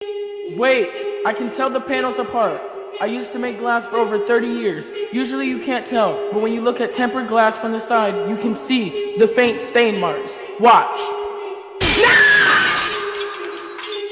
Wait, I can tell the panels apart. I used to make glass for over 30 years. Usually you can't tell, but when you look at tempered glass from the side, you can see the faint stain marks. Watch.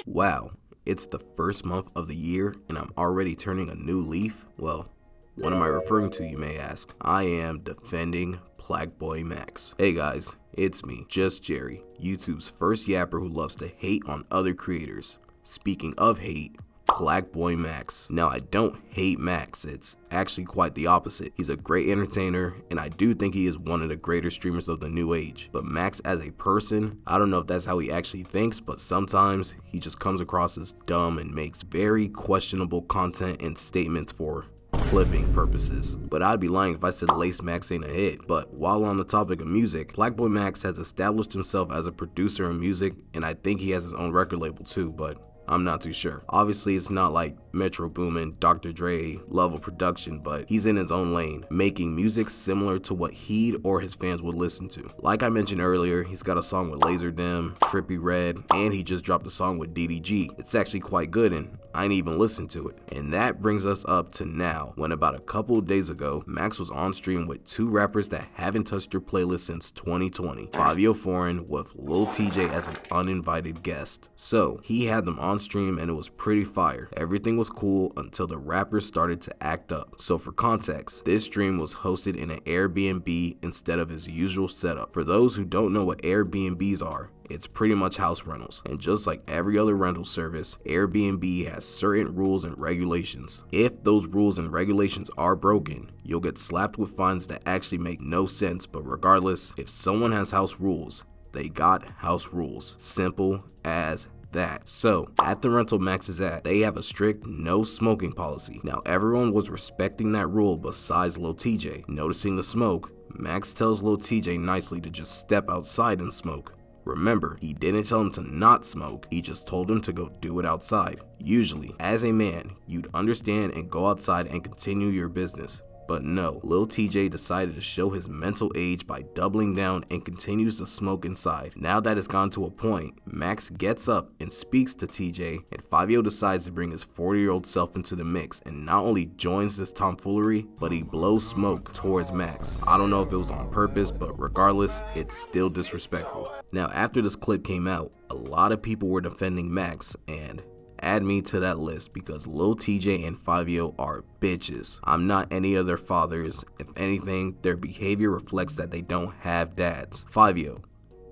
Wow, it's the first month of the year and I'm already turning a new leaf? Well, what am I referring to, you may ask? I am defending Plaqueboymax. Hey guys, it's me, just Jerry, YouTube's first yapper who loves to hate on other creators. Speaking of hate, Plaqueboymax. Now, I don't hate Max, it's actually quite the opposite. He's a great entertainer, and I do think he is one of the greater streamers of the new age. But Max as a person, I don't know if that's how he actually thinks, but sometimes he just comes across as dumb and makes very questionable content and statements for clipping purposes. But I'd be lying if I said Lace Max ain't a hit. But while on the topic of music, Plaqueboymax has established himself as a producer in music, and I think he has his own record label too, but I'm not too sure. Obviously, it's not like Metro Boomin, Dr. Dre level production, but he's in his own lane, making music similar to what he'd or his fans would listen to. Like I mentioned earlier, he's got a song with Laserdem, Trippie Redd, and he just dropped a song with DDG. It's actually quite good, and I ain't even listened to it. And that brings us up to now, when about a couple of days ago, Max was on stream with two rappers that haven't touched your playlist since 2020. Fivio Foreign with Lil TJ as an uninvited guest. So, he had them on stream and it was pretty fire. Everything was cool until the rappers started to act up. So for context, this stream was hosted in an Airbnb instead of his usual setup. For those who don't know what Airbnbs are, it's pretty much house rentals, and just like every other rental service, Airbnb has certain rules and regulations. If those rules and regulations are broken, you'll get slapped with fines that actually make no sense, but regardless, if someone has house rules, they got house rules. Simple as that. So, at the rental Max is at, they have a strict no smoking policy. Now, everyone was respecting that rule besides Lil TJ. Noticing the smoke, Max tells Lil TJ nicely to just step outside and smoke. Remember, he didn't tell him to not smoke, he just told him to go do it outside. Usually, as a man, you'd understand and go outside and continue your business. But no, Lil TJ decided to show his mental age by doubling down and continues to smoke inside. Now that it's gone to a point, Max gets up and speaks to TJ, and Fivio decides to bring his 40-year-old self into the mix and not only joins this tomfoolery, but he blows smoke towards Max. I don't know if it was on purpose, but regardless, it's still disrespectful. Now, after this clip came out, a lot of people were defending Max, and add me to that list because Lil TJ and Fivio are bitches. I'm not any of their fathers. If anything, their behavior reflects that they don't have dads. Fivio,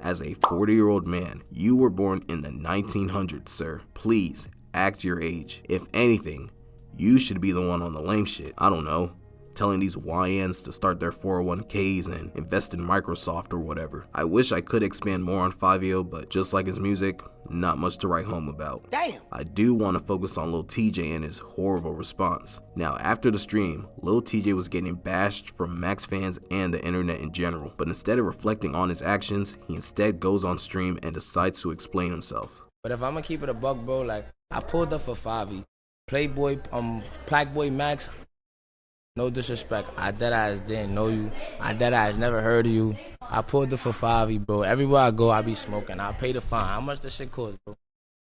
as a 40-year-old man, you were born in the 1900s, sir. Please act your age. If anything, you should be the one on the lame shit. I don't know, telling these YNs to start their 401ks and invest in Microsoft or whatever. I wish I could expand more on Fivio, but just like his music, not much to write home about. Damn! I do want to focus on Lil TJ and his horrible response. Now, after the stream, Lil TJ was getting bashed from Max fans and the internet in general, but instead of reflecting on his actions, he instead goes on stream and decides to explain himself. But if I'm gonna keep it a buck, bro, like, I pulled up for Favi. Plaqueboymax, no disrespect, I deadass didn't know you. I deadass never heard of you. I pulled the for 5, bro. Everywhere I go, I be smoking. I pay the fine. How much this shit cost, bro?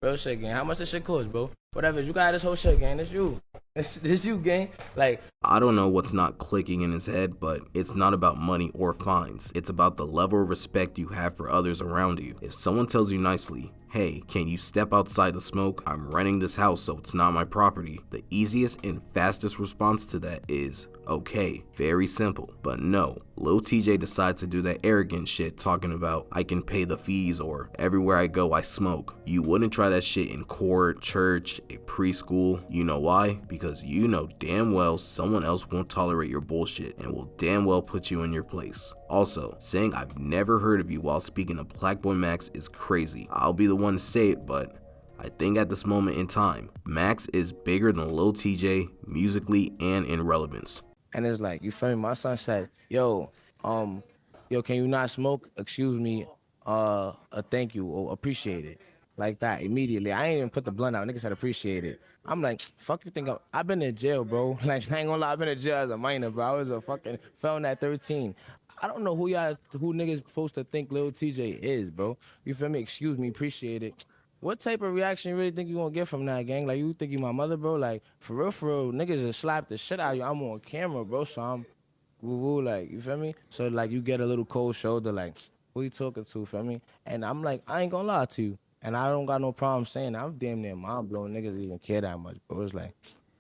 Real shit, gang. How much this shit cost, bro? Whatever. You got this whole shit, gang. It's you. It's you, gang. Like, I don't know what's not clicking in his head, but it's not about money or fines. It's about the level of respect you have for others around you. If someone tells you nicely, hey, can you step outside to smoke? I'm renting this house, so it's not my property. The easiest and fastest response to that is, okay, very simple. But no, Lil TJ decides to do that arrogant shit talking about, I can pay the fees or everywhere I go I smoke. You wouldn't try that shit in court, church, a preschool. You know why? Because you know damn well someone else won't tolerate your bullshit and will damn well put you in your place. Also, saying I've never heard of you while speaking of Plaqueboymax is crazy. I'll be the one to say it, but I think at this moment in time, Max is bigger than Lil TJ musically and in relevance. and it's like, you feel me? My son said, yo, can you not smoke? Excuse me, a thank you or appreciate it. Like that, immediately. I ain't even put the blunt out. Nigga said appreciate it. I'm like, fuck you think I've been in jail, bro. Like, I ain't gonna lie, I've been in jail as a minor, bro. I was a fucking felon at 13. I don't know who niggas supposed to think Lil TJ is, bro. You feel me? Excuse me, appreciate it. what type of reaction you really think you gonna get from that, gang? Like, you think you my mother, bro? Like, for real, niggas just slap the shit out of you. I'm on camera, bro, so I'm woo-woo, like, you feel me? So, like, you get a little cold shoulder, like, who you talking to, feel me? And I'm like, I ain't gonna lie to you. And I don't got no problem saying that. I'm damn near mind-blown. Niggas even care that much, bro. It's like,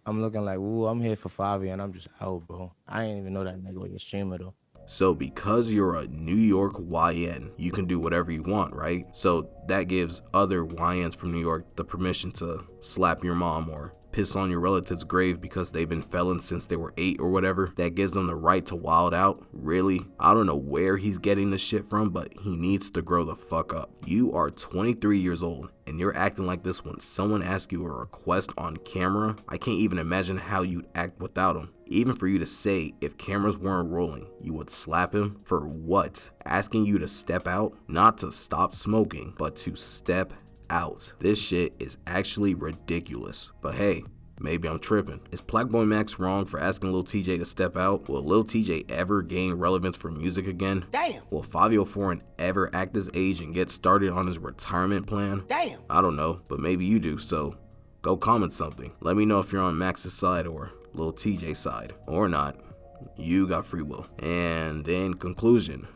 I'm looking like, woo, I'm here for 5 years, and I'm just out, bro. I ain't even know that nigga was a streamer, though. So because you're a New York YN, you can do whatever you want, right? So that gives other YNs from New York the permission to slap your mom or piss on your relative's grave because they've been felons since they were 8 or whatever. That gives them the right to wild out. Really? I don't know where he's getting this shit from, but he needs to grow the fuck up. You are 23 years old and you're acting like this when someone asks you a request on camera. I can't even imagine how you'd act without him. Even for you to say if cameras weren't rolling, you would slap him for what? Asking you to step out? Not to stop smoking, but to step out. This shit is actually ridiculous. But hey, maybe I'm tripping. Is Plaqueboymax wrong for asking Lil TJ to step out? Will Lil TJ ever gain relevance for music again? Damn. Will Fabio Foreign ever act his age and get started on his retirement plan? Damn. I don't know, but maybe you do, so go comment something. Let me know if you're on Max's side or Lil TJ's side. Or not. You got free will. And in conclusion,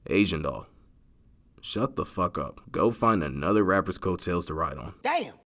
Asian doll, shut the fuck up. Go find another rapper's coattails to ride on. Damn.